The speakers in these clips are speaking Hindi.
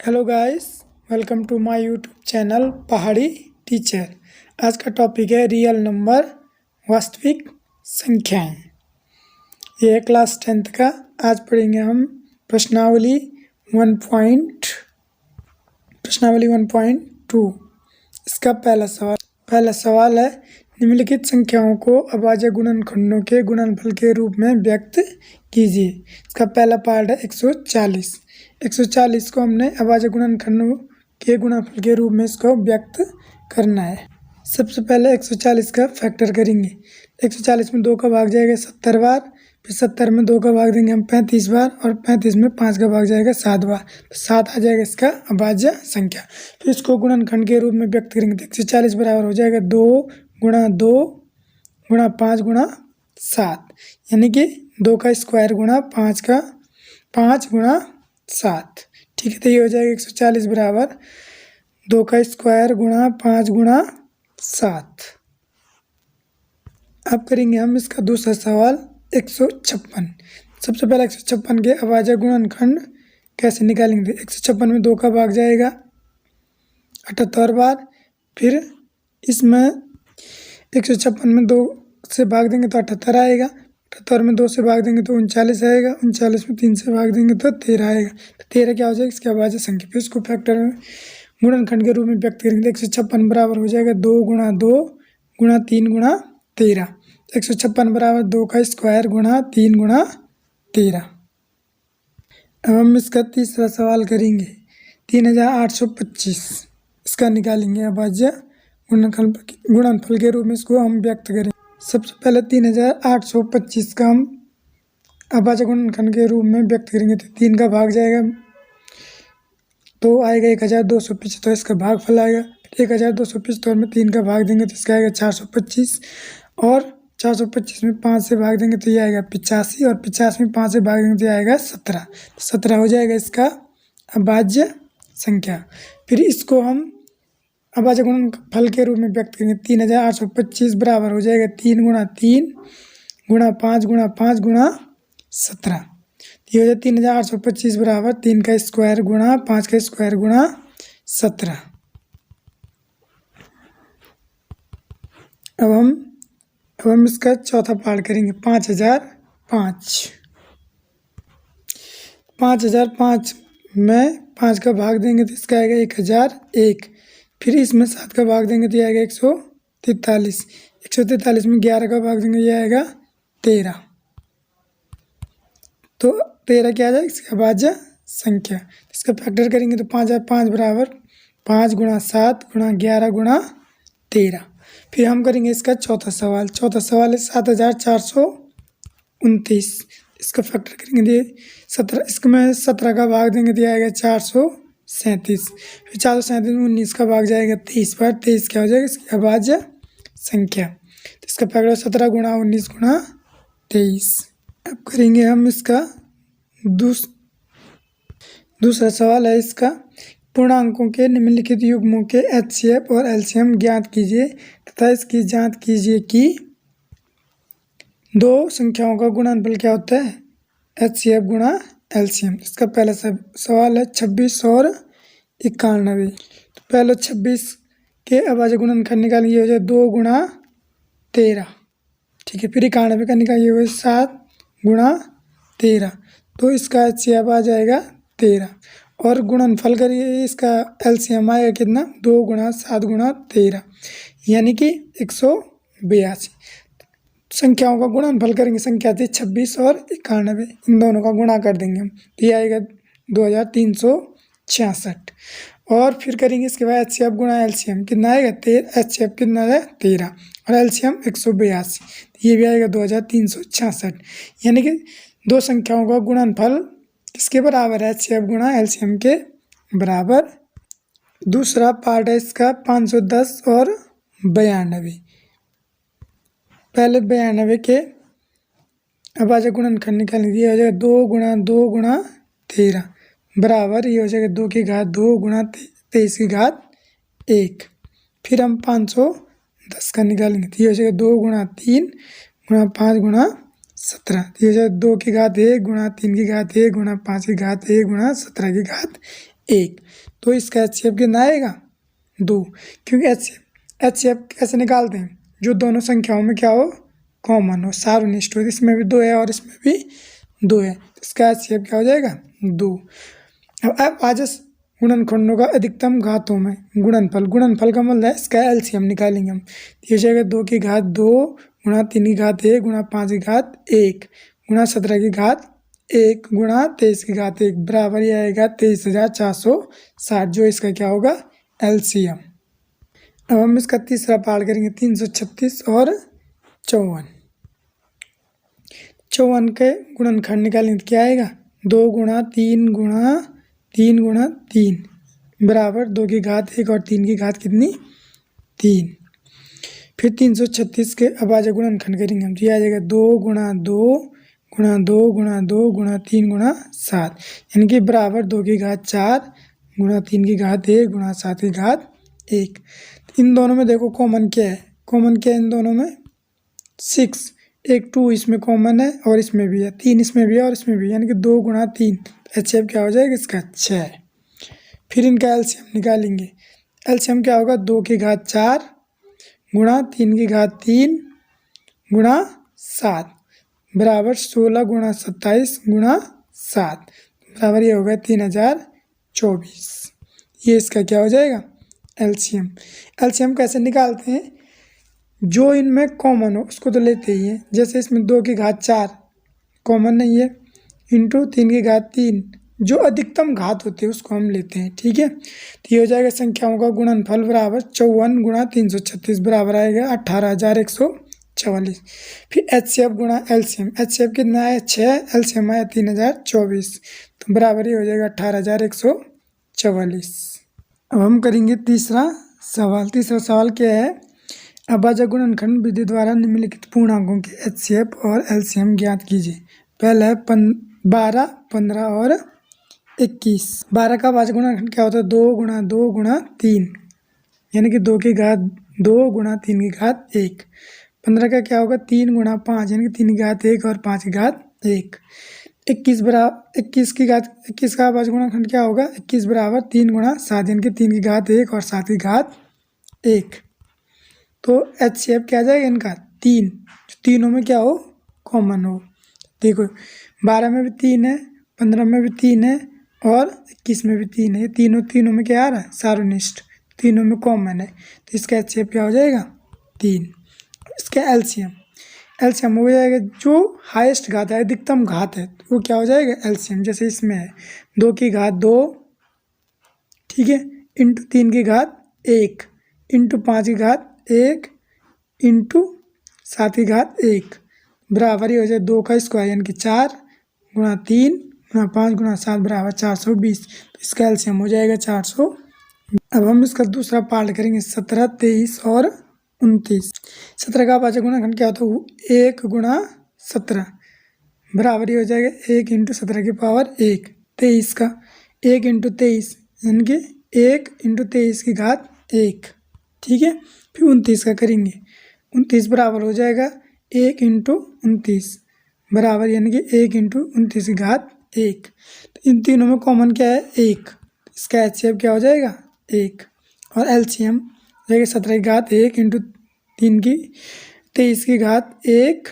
Hello guys, welcome to my YouTube channel Pahadi teacher. आज का टॉपिक है रियल नंबर, वास्तविक संख्याएं। ये है क्लास 10th का। आज पढ़ेंगे हम प्रश्नावली 1.2। इसका पहला सवाल है, निम्नलिखित संख्याओं को अभाज्य गुणनखंडों के गुणनफल के रूप में व्यक्त कीजिए। इसका पहला पार्ट है 140। 140 को हमने अभाज्य गुणनखंडों के गुणनफल के रूप में इसको व्यक्त करना है। सबसे पहले 140 का फैक्टर करेंगे। 140 में 2 का भाग जाएगा 70 बार, फिर 70 में 2 का भाग देंगे हम 35 बार, और 35 में 5 का भाग जाएगा 7 बार, तो 7 आ जाएगा इसका अभाज्य संख्या। फिर इसको गुणनखंड के रूप में व्यक्त करेंगे तो 140 बराबर हो जाएगा 2 गुणा 2 गुणा 5 गुणा 7, यानी कि 2 का स्क्वायर गुणा 5 का 5 गुणा 7। ठीक है, तो ये हो जाएगा 140 बराबर 2 का स्क्वायर गुणा 5 गुणा 7। अब करेंगे हम इसका दूसरा सवाल 156। सबसे पहले 156 के अभाज्य गुणनखंड कैसे निकालेंगे। 156 में 2 का भाग जाएगा 78 बार, फिर इसमें 156 में 2 से भाग देंगे तो 78 आएगा, 78 में 2 से भाग देंगे तो 39 आएगा, 39 में 3 से भाग देंगे तो 13 आएगा, तो 13 क्या हो जाएगा इसके अभाज्य संख्या। फिर इसको फैक्टर में गुणनखंड के रूप में व्यक्त करेंगे। 156 बराबर हो जाएगा 2 गुणा 2 गुणा 3 गुणा 13। 156 बराबर 2 का स्क्वायर गुणा 3 गुणा 13। अब हम इसका तीसरा सवाल करेंगे 3825। इसका निकालेंगे अभाज्य गुणनफल के रूप में इसको हम व्यक्त करेंगे। सबसे पहले 3825 का हम अभाज्य गुणनखंड के रूप में व्यक्त करेंगे तो 3 का भाग जाएगा तो आएगा 1225, तो इसका भागफल आएगा 1225 में 3 का भाग देंगे तो इसका आएगा 425, और 425 में 5 से भाग देंगे तो ये आएगा 85, और 50 में 5 से भाग देंगे तो ये आएगा 17। 17 हो जाएगा इसका अभाज्य संख्या। फिर इसको हम अभाज्य गुणनफल के रूप में व्यक्त करेंगे। 3825 बराबर हो जाएगा 3 गुणा 3 गुणा 5 गुणा 5 गुणा 17। ये हो जाए 3825 बराबर 3 का स्क्वायर गुणा 5 का स्क्वायर गुणा 17। अब हम इसका चौथा पार्ट करेंगे 5005। 5005 में 5 का भाग देंगे तो इसका आएगा 1001, फिर इसमें 7 का भाग देंगे तो ये आएगा 143। 143 में 11 का भाग देंगे ये आएगा 13, तो 13 क्या आ जाएगा इसका अभाज्य संख्या। इसका फैक्टर करेंगे तो 5005 बराबर 5 गुणा 7 गुणा 11 गुणा 13। फिर हम करेंगे इसका चौथा सवाल है 7429। इसका फैक्टर करेंगे 17, इसमें 17 का भाग देंगे तो आएगा 437, फिर 437 में 19 का भाग जाएगा 23 पर, 23 क्या हो जाएगा इसकी अभाज्य संख्या। तो इसका फैक्टर 17 गुणा 19 गुणा 23। अब करेंगे हम इसका दूसरा सवाल है इसका, पूर्णांकों के निम्नलिखित युग्मों के HCF और LCM ज्ञात कीजिए तथा इसकी जांच कीजिए कि दो संख्याओं का गुणनफल क्या होता है, HCF गुणा LCM। इसका पहला सवाल है 26 और 91। तो पहले 26 के अभाज्य गुणनखंड निकालेंगे, हो जाए 2 गुणा 13। ठीक है, फिर 91 का निकालिए हुए 7 गुणा 13, तो इसका HCF आ जाएगा 13, और गुणनफल करिए इसका LCM आएगा कितना 2 गुणा 7 गुणा 13, यानी कि 182। संख्याओं का गुणनफल करेंगे, संख्या थी 26 और 91, इन दोनों का गुणा कर देंगे हम तो ये आएगा 2366। और फिर करेंगे इसके बाद HCF गुणा LCM कितना आएगा, HCF कितना है 13 और LCM 182, ये भी आएगा 2366, यानी कि दो संख्याओं का गुणनफल किसके बराबर है, HCF गुणा LCM के बराबर। दूसरा पार्ट है इसका 510 और 92। पहले 92 के अभाज्य गुणनखंड निकालेंगे, ये हो जाएगा 2 गुणा 2 गुणा 13 बराबर, ये हो जाएगा 2 की घात 2 गुणा 23 की घात 1। फिर हम 510 का निकालेंगे तो ये हो जाएगा 2 गुणा 3 गुणा 5 गुणा 17, ये हो जाएगा 2 की घात 1 गुणा 3 की घात 1 गुणा 5 की घात 1 गुणा 17 की घात 1। तो इसका HCF कितना आएगा 2, क्योंकि HCF कैसे निकालते हैं, जो दोनों संख्याओं में क्या हो कॉमन हो, सार्वनिष्ठ हो। इसमें भी 2 है और इसमें भी 2 है, इसका HCF क्या हो जाएगा 2। अब आज गुणनखंडों का अधिकतम घातों में गुणनफल का मतलब है इसका LCM निकालेंगे हम। ये जाएगा 2 की घात 2 गुणा 3 की घात 1 गुणा 5 की घात 1 गुणा 17 की घात 1 गुणा 23 की घात 1 बराबर ये आएगा 23,460, जो इसका क्या होगा LCM। अब हम इसका तीसरा पार्ट करेंगे 336 और 54 के गुणनखंड निकालेंगे तो क्या आएगा 2 गुणा 3 गुणा 3 गुणा 3 बराबर 2 की घात 1 और 3 की घात कितनी 3। फिर 336 के अभाज्य गुणनखंड करेंगे हम, तो ये आ जाएगा 2 गुणा 2 गुणा 2 गुणा 2 गुणा 3 गुणा 7, यानी कि बराबर 2 की घात 4 गुणा 3 की घात 1 गुणा 7 की घात 1। इन दोनों में देखो कॉमन क्या है इन दोनों में 6, एक 2 इसमें कॉमन है और इसमें भी है, 3 इसमें भी है और इसमें भी है, यानी कि 2 गुणा 3 HCF क्या हो जाएगा इसका 6। फिर इनका LCM निकालेंगे, LCM क्या होगा 2 की घात 4 गुणा 3 की घात 3 गुणा 7 बराबर 16 गुणा 27 गुणा 7 बराबर ये होगा 3024। ये इसका क्या हो जाएगा LCM। LCM कैसे निकालते हैं, जो इनमें कॉमन हो उसको तो लेते ही हैं, जैसे इसमें 2 की घात 4 कॉमन नहीं है इंटू 3 की घात 3, जो अधिकतम घात होती है उसको हम लेते हैं, ठीक है। तो ये हो जाएगा संख्याओं का गुणनफल बराबर 54 गुणा 336 बराबर आएगा 18,144। फिर HCF गुणा LCM, HCF कितना है 6, LCM आया 3024, तो बराबर ही हो जाएगा 18,144। अब हम करेंगे तीसरा सवाल क्या है, अभाज्य गुणनखंड विधि द्वारा निम्नलिखित पूर्णांकों के HCF और LCM ज्ञात कीजिए। पहला है 12, 15 और 21। 12 का अभाज्य गुणनखंड क्या होता है 2 गुणा 2 गुणा 3, यानी कि 2 की घात 2 गुणा 3 की घात 1। 15 का क्या होगा 3 गुणा 5, यानी कि 3 की घात 1 और 5 की घात 1। 21 का अभाज्य गुणनखंड क्या होगा 21 बराबर 3 गुणा 7, यानी कि 3 की घात 1 और 7 की घात 1। तो HCF क्या आ जाएगा इनका 3, तीनों में क्या हो कॉमन हो। देखो 12 में भी 3 है, 15 में भी 3 है और 21 में भी 3 है, ये तीनों में क्या आ रहा है सार्वनिष्ठ, तीनों में कॉमन है, तो इसका HCF क्या हो जाएगा 3। इसका LCM हो जाएगा जो हाईएस्ट घात है अधिकतम घात है वो क्या हो जाएगा LCM, जैसे इसमें है 2 की घात 2, ठीक है, इंटू 3 की घात 1 इंटू 5 की घात 1 इंटू 7 की घात 1 बराबर ही हो जाए 2 का स्क्वायर, यानी कि 4 गुणा 3 गुणा 5 गुणा 7 बराबर 420, तो इसका LCM हो जाएगा 400। अब हम इसका दूसरा पार्ट करेंगे 17, 23 और 29। 17 का अभाज्य गुणनखंड क्या होता है 1 गुणा 17 बराबर ही हो जाएगा 1 इंटू 17 की पावर 1। 23 का 1 इंटू 23, यानी कि 1 इंटू 23 की घात 1, ठीक है। फिर 29 का करेंगे, 29 बराबर हो जाएगा 1 इंटू 29 बराबर, यानी कि 1 इंटू 29 की घात 1। तो इन तीनों में कॉमन क्या है 1, इसका HCF क्या हो जाएगा 1 और LCM जाएगा 17 की घात 1 इंटू 3 की 23 की घात 1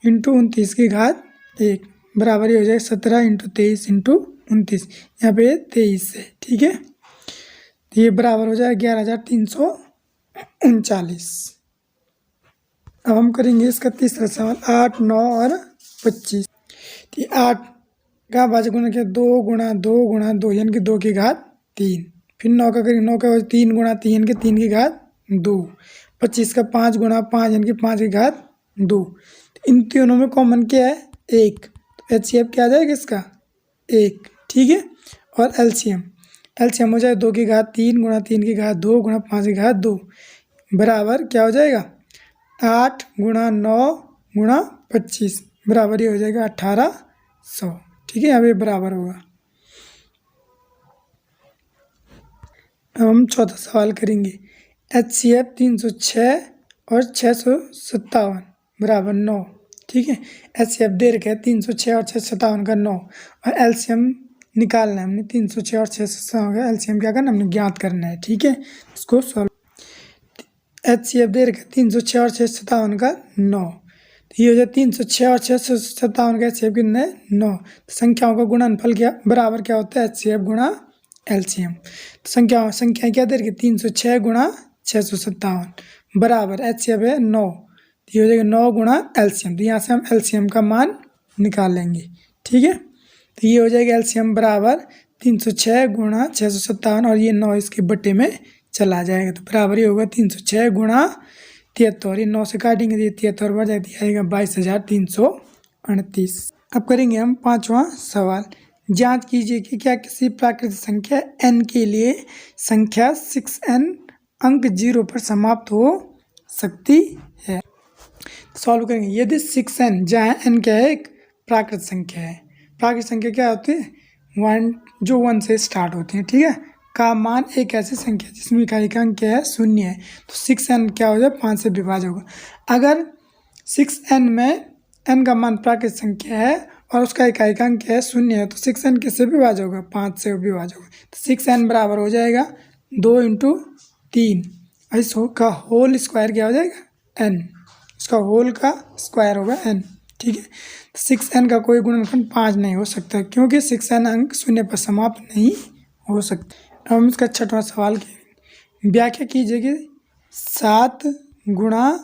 इंटू 29 की घात 1 बराबर ही हो जाएगा 17 इंटू 23 इंटू 29, यहाँ पे 23 है, ठीक है। तो ये बराबर हो जाएगा 11,339। अब हम करेंगे इसका तीसरा सवाल 8, 9 और 25। तो 8 का अभाज्य गुणनखंड क्या 2 गुणा 2 गुणा 2, यानी कि 2 की घात 3। फिर 9 का करेंगे, 9 का 3 गुणा 3, यानी कि 3 की घात 2। 25 का 5 गुणा 5, यानी कि 5 की घात 2। इन तीनों में कॉमन क्या है 1, तो HCF क्या आ जाएगा इसका 1, ठीक है। और LCM हो जाए 2 की घात 3 गुणा 3 की घात 2 गुणा 5 की घात 2 बराबर क्या हो जाएगा 8 गुणा 9 गुणा 25 बराबर ही हो जाएगा 1800, ठीक है, यहाँ पे बराबर होगा। अब हम चौथा सवाल करेंगे HCF 306 और 657 बराबर 9, ठीक है। HCF दे रखा है 306 और 657 का 9 और LCM निकालना है हमने। 306 और 600 हो गया, एलसीएम क्या करना हमने ज्ञात करना है। ठीक है, इसको सॉल्व। HCF दे रखा 306 और 657 का 9, तो ये हो जाए 306 और 657 का HCF कितना है 9। तो संख्याओं का गुणनफल क्या बराबर क्या होता है HCF गुणा LCM। तो संख्याएं क्या दे रखी 306 गुणा 657 बराबर HCF है 9, तो ये हो जाएगा 9 गुणा LCM। तो यहाँ से हम LCM का मान निकाल लेंगे। ठीक है, तो ये हो जाएगा LCM बराबर 306 गुणा 657 और ये 9 इसके बट्टे में चला जाएगा, तो बराबर ही होगा 306 गुणा 73। ये 9 से काटेंगे तो ये 73 बढ़ जाती आएगा 22,338। अब करेंगे हम 5वां सवाल। जांच कीजिए कि क्या किसी प्राकृतिक संख्या n के लिए संख्या 6n अंक 0 पर समाप्त हो सकती है। सॉल्व करेंगे। यदि 6n जहाँ n क्या है एक प्राकृतिक संख्या है। प्राकृतिक संख्या क्या होती है 1 जो 1 से स्टार्ट होती है। ठीक है, का मान एक ऐसी संख्या जिसमें इकाई का अंक क्या है 0 है, तो 6n क्या हो जाए 5 से विभाज्य होगा। अगर 6n में n का मान प्राकृतिक संख्या है और उसका इकाई का अंक क्या है 0 है, तो 6n किससे विभाज्य होगा 5 से विभाज्य होगा। तो 6n बराबर हो जाएगा 2 × 3 इसका होल स्क्वायर क्या हो जाएगा n, इसका होल का स्क्वायर होगा n। ठीक है, 6n का कोई गुणनखंड 5 नहीं हो सकता क्योंकि 6n अंक 0 पर समाप्त नहीं हो सकता। अब हम इसका 6वां सवाल की व्याख्या कीजिए कि 7 गुणा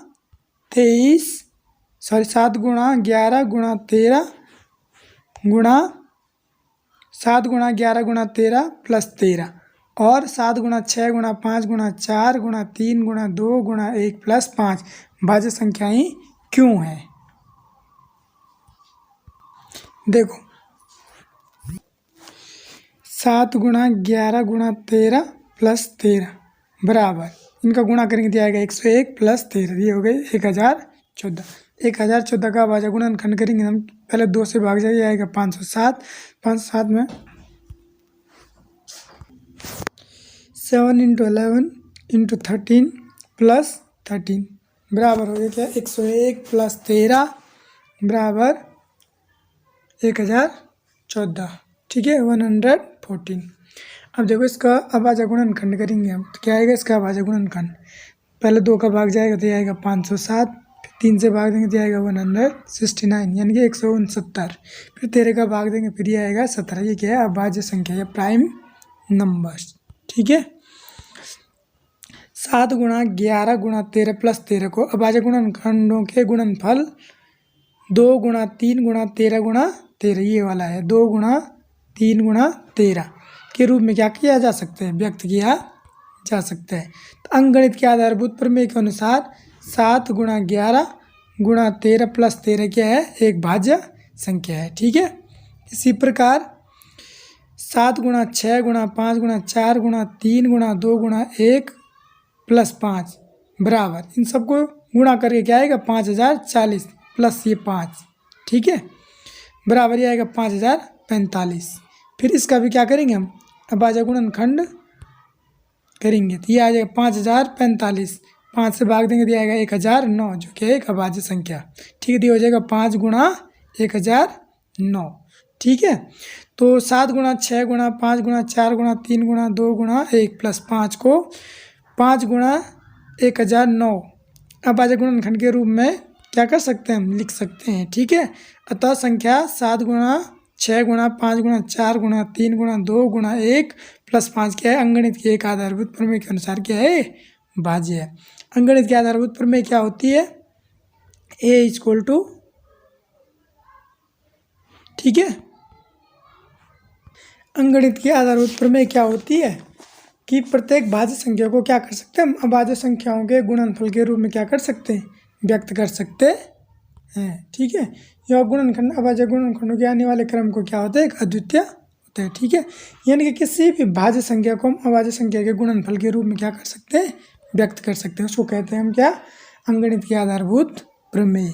11 गुणा 13 गुणा 7 गुणा 11 गुणा 13 प्लस 13 और 7 गुणा 6 गुणा 5 गुणा 4 गुणा 3 गुणा 2 गुणा 1 प्लस 5 भाज्य संख्याएं क्यों हैं। देखो 7 गुणा 11 गुणा 13 प्लस 13 बराबर इनका गुणा करेंगे तो आएगा 101 प्लस 13, ये हो गए 1014। 1014 का भाज्य गुणनखंड करेंगे हम पहले 2 से भाग जाइए आएगा 507। 507 में 7 × 11 × 13 प्लस 13 बराबर हो गया क्या 101 प्लस 13 बराबर 1014। ठीक है 114। अब देखो इसका अभाज्य गुणनखंड करेंगे हम, तो क्या आएगा इसका अभाज्य गुणनखंड। पहले 2 का भाग जाएगा तो आएगा 507, फिर 3 से भाग देंगे तो आएगा 169 यानी कि 169, फिर 13 का भाग देंगे फिर ये आएगा 17। ये क्या है अभाज्य संख्या या प्राइम नंबर्स। ठीक है, 7 गुणा 11 गुणा 13 प्लस 13 को अभाज्य गुणनखंडों के गुणनफल 2 गुणा 3 गुणा 13 गुणा 13 ये वाला है 2 गुणा 3 गुणा 13 के रूप में क्या किया जा सकता है व्यक्त किया जा सकता है। तो अंकगणित के आधारभूत प्रमेय के अनुसार 7 गुणा 11 गुणा 13 प्लस 13 क्या है एक भाज्य संख्या है। ठीक है, इसी प्रकार 7 गुणा 6 गुणा 5 गुणा 4 गुणा 3 गुणा 2 गुणा 1 प्लस 5 बराबर इन सबको गुणा करके क्या आएगा 5040 प्लस ये 5। ठीक है, बराबर ये आएगा 5045। फिर इसका भी क्या करेंगे हम अभाज्य गुणनखंड करेंगे तो ये आ जाएगा 5045, 5 से भाग देंगे तो आएगा 1009 जो कि एक अभाज्य संख्या। ठीक है, तो ये हो जाएगा 5 गुणा 1009। ठीक है, तो 7 गुणा 6 गुणा 5 गुणा 4 गुणा 3 गुणा 2 गुणा 1 प्लस 5 को 5 गुणा 1009 अभाज्य गुणनखंड के रूप में क्या कर सकते हैं हम लिख सकते हैं। ठीक है, अतः संख्या 7 गुणा 6 गुणा 5 गुणा 4 गुणा 3 गुणा 2 गुणा 1 प्लस 5 क्या है अंकगणित के एक आधारभूत प्रमेय के अनुसार क्या है भाज्य है। अंकगणित के आधारभूत प्रमेय क्या होती है A = ठीक है, अंकगणित की आधारभूत प्रमेय क्या होती है कि प्रत्येक भाज्य संख्या को क्या कर सकते हैं हम अभाज्य संख्याओं के गुणनफल के रूप में क्या कर सकते हैं व्यक्त कर सकते हैं। ठीक है, यह गुणनखंड अभाज्य गुणनखंडों के आने वाले क्रम को क्या होता है एक अद्वितीय होता है। ठीक है, यानी कि किसी भी भाज्य संख्या को हम अभाज्य संख्या के गुणनफल के रूप में क्या कर सकते हैं व्यक्त कर सकते हैं, उसको कहते हैं हम क्या अंकगणित के आधारभूत प्रमेय।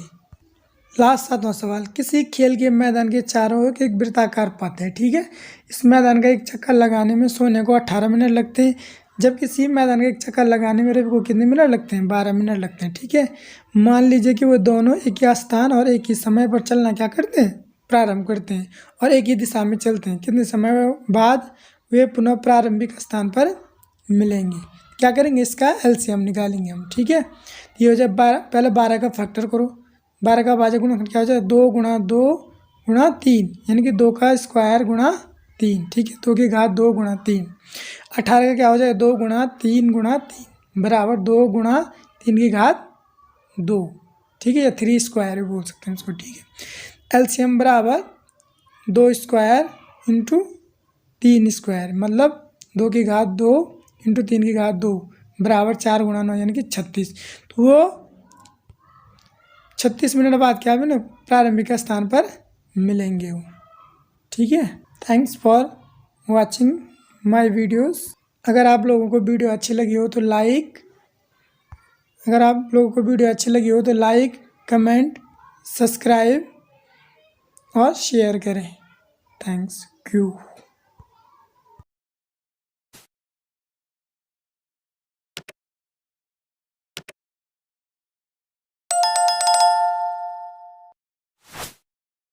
लास्ट 7वां सवाल, किसी खेल के मैदान के चारों ओर एक वृत्ताकार पथ है। ठीक है, इस मैदान का एक चक्कर लगाने में सोने को 18 मिनट लगते हैं, जबकि इसी मैदान का एक चक्कर लगाने में रवि को कितने मिनट लगते हैं 12 मिनट लगते हैं। ठीक है, मान लीजिए कि वो दोनों एक ही स्थान और एक ही समय पर चलना क्या करते हैं प्रारंभ करते हैं और एक ही दिशा में चलते हैं, कितने समय बाद वे पुनः प्रारंभिक स्थान पर मिलेंगे। क्या करेंगे, इसका एलसीएम निकालेंगे हम। ठीक है, ये हो जाए 12, पहले 12 का फैक्टर करो, 12 का भाज्य गुणनखंड क्या हो जाए 2 गुणा 2 गुणा 3, यानी कि 2 का स्क्वायर गुणा 3। ठीक है, 2 की घात 2 गुणा 3। 18 का क्या हो जाए 2 गुणा 3 गुणा 3 बराबर 2 गुणा 3 की घात 2। ठीक है, या 3 स्क्वायर भी बोल सकते हैं इसको। ठीक है, एलसीएम बराबर 2 स्क्वायर इंटू 3 स्क्वायर, मतलब 2 की घात 2 इंटू 3 की घात 2 बराबर 4 गुणा 9 यानी कि 36। तो वो 36 मिनट बाद क्या ना प्रारंभिक स्थान पर मिलेंगे वो। ठीक है, thanks for watching my videos. अगर आप लोगों को वीडियो अच्छी लगी हो तो लाइक, कमेंट, सब्सक्राइब और शेयर करें। Thanks you.